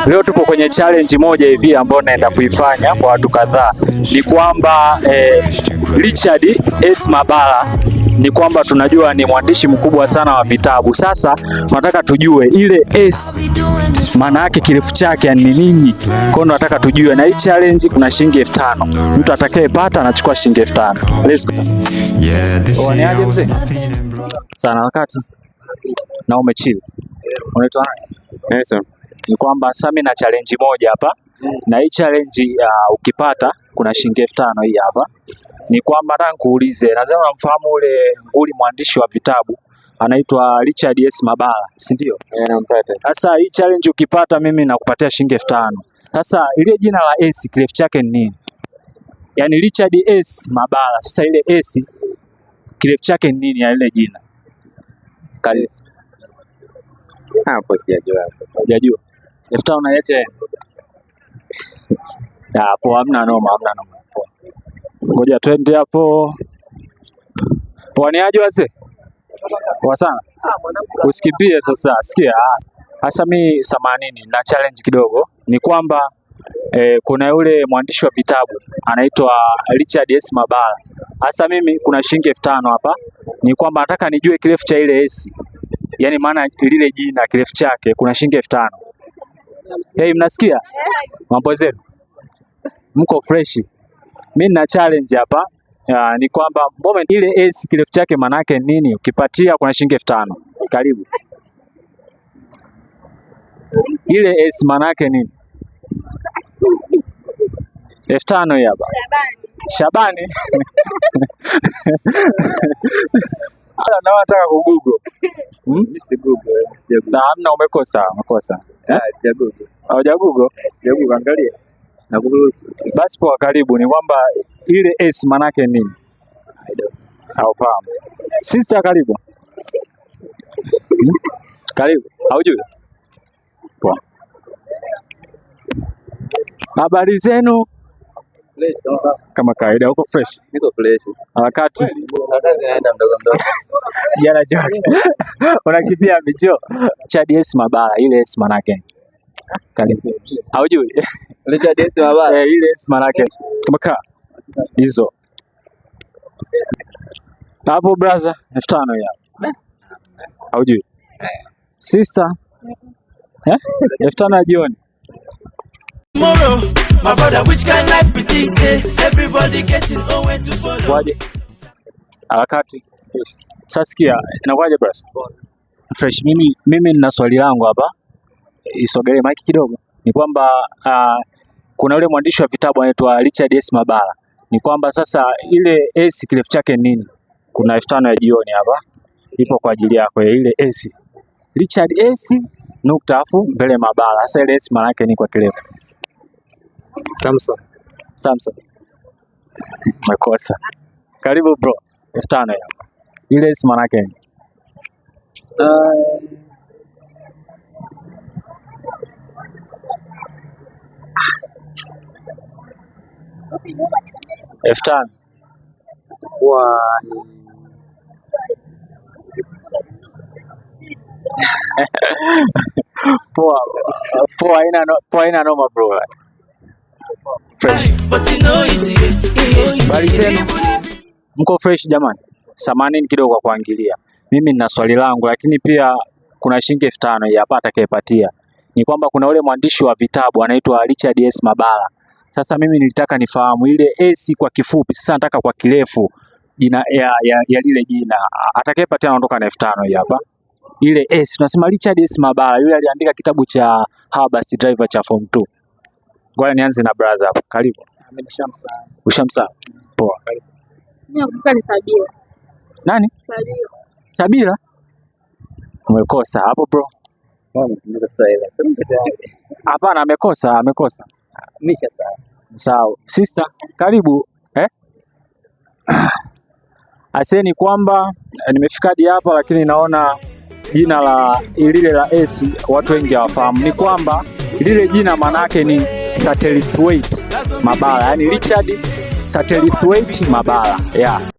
Leo tupo kwenye challenge moja hivi ambayo naenda kuifanya kwa watu kadhaa. Ni kwamba Richard S. Mabala ni kwamba tunajua ni mwandishi mkubwa sana wa vitabu. Sasa tunataka tujue ile S maana yake kirefu chake ni nini. Kwa hiyo nataka tujue, na hii challenge kuna shilingi 5000. Mtu atakayepata anachukua shilingi 5000. Let's go. Waniaje mzee? Sana wakati na umechill. Unaitwa nani? Yes. Ni kwamba sasa mimi na challenge moja hapa, na hii challenge ukipata kuna shilingi 5000 hii hapa. Ni kwamba nataka nikuulize, nadhani unamfahamu ule nguli mwandishi wa vitabu anaitwa Richard S. Mabala, si ndio? Nampata. Sasa hii challenge ukipata mimi nakupatia shilingi 5000. Sasa ile jina la S kirefu chake ni nini? Yaani Richard S. Mabala. Sasa ile S kirefu chake ni nini ya ile jina? Karibu. Hapo sijajua. Hujajua? 5000 unaacha? Hapo hamna noma, hamna noma. Ngoja twende hapo. Waniaje wazee? Kwa sana. Usikimbie sasa, sikia. Sasa mimi 80 na challenge kidogo. Ni kwamba kuna yule mwandishi wa vitabu anaitwa Richard S. Mabala. Sasa mimi kuna shilingi 5000 hapa. Ni kwamba nataka nijue kirefu cha ile S. Yaani maana lile jina kirefu chake kuna shilingi 5000. Hey, mnasikia? Mambo zenu. Mko fresh. Mimi na challenge hapa. Ni kwamba moment ile S kirefu chake maana yake nini? Ukipatia kuna shilingi 5000. Karibu. Ile S maana yake nini? 5000 hii hapa. Shabani. Ala, na nataka kugugo. Na hamna, umekosa. Sijagugo. Haujagugo? Sijagugo, angalia. Na Google. Basi poa, karibu. Ni kwamba ile S maana yake nini? Haufahamu. Sister, karibu. Karibu. Haujui? Poa. Habari zenu? Kama kawaida, uko fresh? Niko fresh. Wakati naenda mdogo mdogo. jana joke. Unakimbia mijo. Richard S. Mabala, ile S maana yake. Karibu. Haujui? Richard S. Mabala. Ile S maana yake. Kama ka hizo. Hapo brother, 5000 ya. Haujui? Sister. 5000 jioni. Tomorrow, my brother, which kind life with this? Everybody getting always to follow. Waje. Harakati. Sasa sikia, inakuwaje brother? Fresh. Mimi nina swali langu hapa. Isogelee mic kidogo. Ni kwamba kuna yule mwandishi wa vitabu anaitwa Richard S. Mabala. Ni kwamba sasa ile S kirefu chake nini? Kuna 5000 ya jioni hapa. Ipo kwa ajili yako ya ile S. Richard S. nukta afu mbele Mabala. Sasa ile S maana yake ni kwa kirefu. Samson. Umekosa. Karibu bro. 5000 hapa. Ile S maana yake ni 5000. Poa ina noma bro. Fresh. Bali sema mko fresh jamani. Samahani kidogo kwa kuangalia. Mimi nina swali langu, lakini pia kuna shilingi 5000 hapa atakayepatia. Ni kwamba kuna yule mwandishi wa vitabu anaitwa Richard S. Mabala. Sasa mimi nilitaka nifahamu ile S kwa kifupi. Sasa nataka kwa kirefu jina ya lile jina. Atakayepatia anaondoka na 5000 hapa. Ile S tunasema Richard S. Mabala, yule aliandika kitabu cha Habas Driver cha Form 2. Ngoja nianze na brother hapo. Karibu. Nimeshamsahau. Ushamsahau? Poa. Karibu. Mimi nakumbuka ni Sabira. Nani? Sabira? Umekosa hapo bro. Hapana, amekosa. Nimeshasahau. Sawa. Sister, karibu. Aseni kwamba nimefika hadi hapa, lakini naona jina la lile la S watu wengi hawafahamu. Ni kwamba lile jina maana yake ni Satellite Mabala. Yaani Richard Satellite Mabala. Yeah.